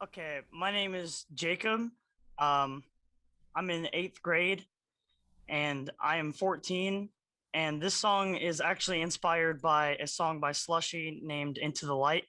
Okay, my name is Jacob. Um, I'm in eighth grade and I am 14. And this song is actually inspired by a song by Slushy named Into the Light.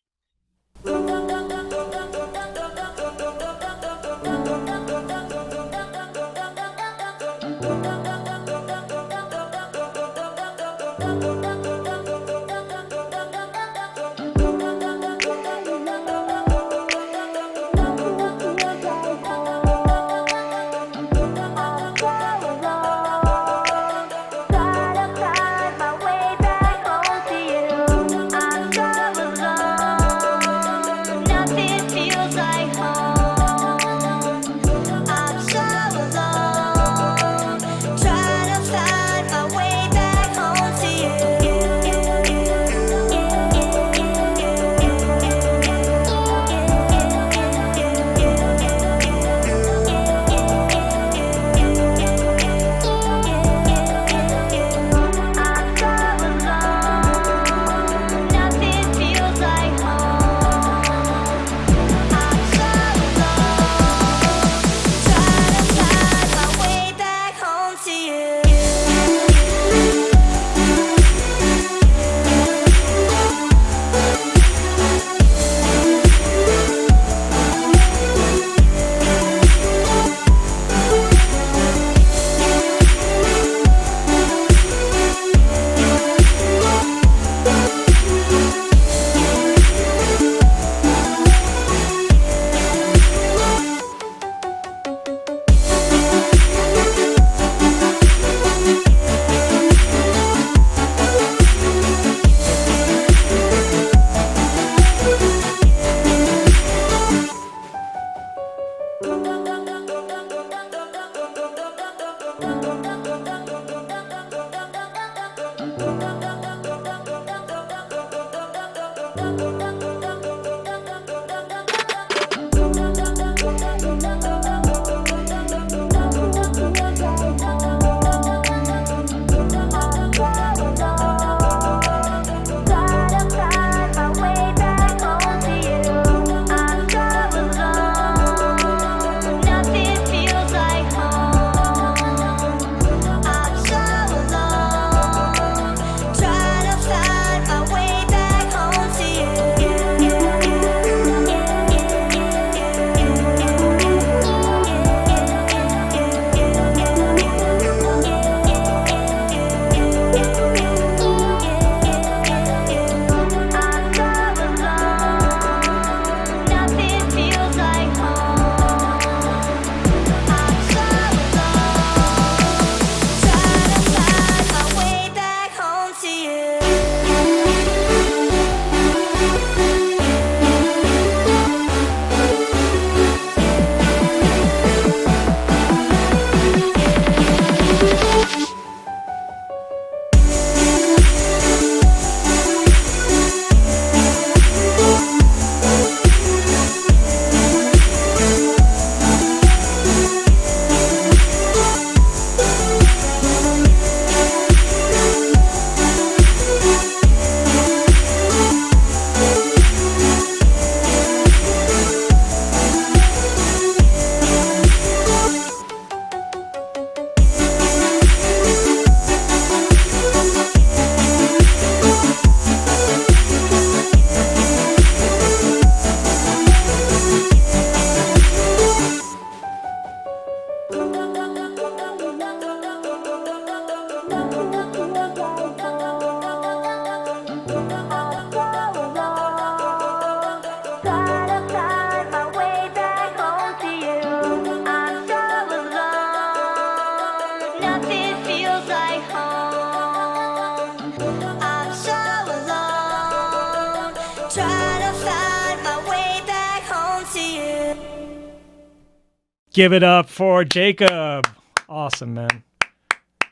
Give it up for Jacob. Awesome, man.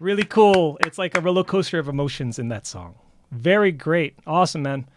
Really cool. It's like a roller coaster of emotions in that song. Very great. Awesome, man.